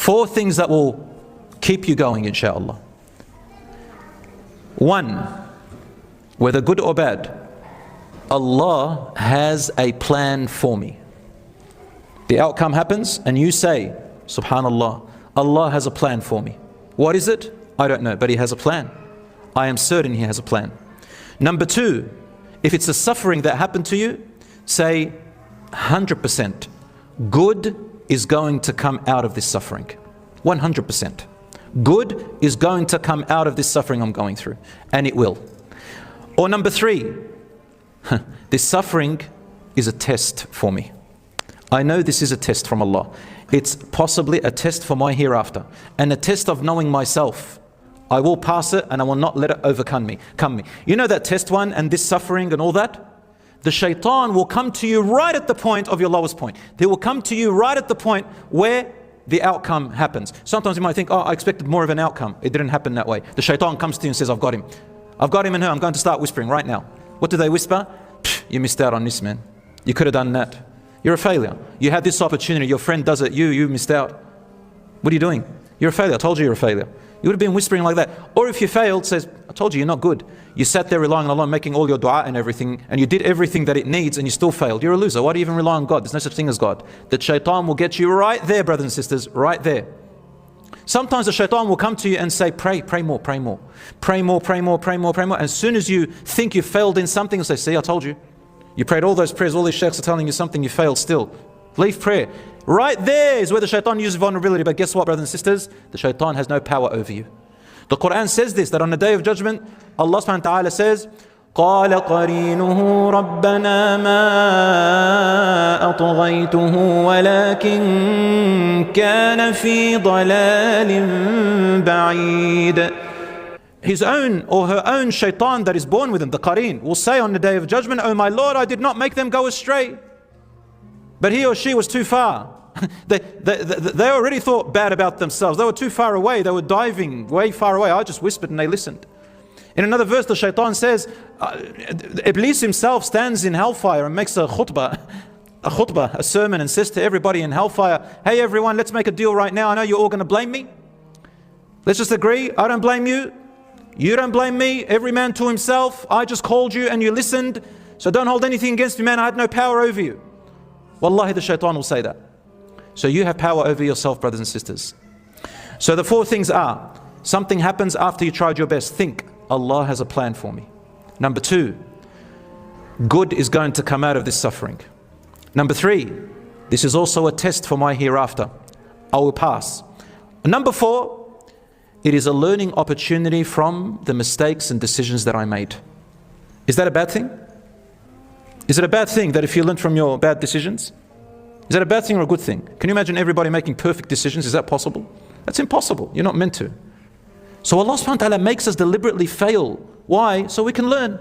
4 things that will keep you going, inshallah. 1, whether good or bad, Allah has a plan for me. The outcome happens and you say, Subhanallah, Allah has a plan for me. What is it? I don't know, but He has a plan. I am certain He has a plan. Number 2, if it's a suffering that happened to you, say 100% good is going to come out of this suffering. 100%. Good is going to come out of this suffering I'm going through, and it will. Or number 3, this suffering is a test for me. I know this is a test from Allah. It's possibly a test for my hereafter, and a test of knowing myself. I will pass it and I will not let it overcome me. You know that test one and this suffering and all that? The shaitan will come to you right at the point of your lowest point. They will come to you right at the point where the outcome happens. Sometimes you might think, oh, I expected more of an outcome. It didn't happen that way. The shaitan comes to you and says, I've got him. I've got him and her. I'm going to start whispering right now. What do they whisper? You missed out on this, man. You could have done that. You're a failure. You had this opportunity. Your friend does it. You missed out. What are you doing? You're a failure. I told you you're a failure. You would have been whispering like that. Or if you failed, says, I told you you're not good. You sat there relying on Allah, making all your dua and everything, and you did everything that it needs and you still failed. You're a loser. Why do you even rely on God? There's no such thing as God. The shaitan will get you right there, brothers and sisters, right there. Sometimes the shaitan will come to you and say, pray more, pray more. Pray more, pray more, pray more, pray more. As soon as you think you failed in something, he'll say, see, I told you. You prayed all those prayers, all these sheikhs are telling you something, you failed still. Leave prayer. Right there is where the shaitan uses vulnerability. But guess what, brothers and sisters? The shaitan has no power over you. The Quran says this, that on the Day of Judgment, Allah subhanahu wa ta'ala says, قال قرينه ربنا ما أطغيته ولكن كان في ضلال بعيد. His own or her own shaitan that is born with him, the qareen, will say on the Day of Judgment, oh my Lord, I did not make them go astray, but he or she was too far. They already thought bad about themselves. They were too far away. They were diving way far away. I just whispered and they listened. In another verse, the shaitan says, Iblis himself stands in hellfire and makes a khutbah, a sermon, and says to everybody in hellfire, hey everyone, let's make a deal right now. I know you're all going to blame me. Let's just agree. I don't blame you. You don't blame me. Every man to himself. I just called you and you listened. So don't hold anything against me, man. I had no power over you. Wallahi, the shaitan will say that. So you have power over yourself, brothers and sisters. So the 4 things are, something happens after you tried your best. Think, Allah has a plan for me. Number 2, good is going to come out of this suffering. Number 3, this is also a test for my hereafter. I will pass. Number 4, it is a learning opportunity from the mistakes and decisions that I made. Is that a bad thing? Is it a bad thing that if you learn from your bad decisions? Is that a bad thing or a good thing? Can you imagine everybody making perfect decisions? Is that possible? That's impossible. You're not meant to. So Allah subhanahu wa ta'ala makes us deliberately fail. Why? So we can learn.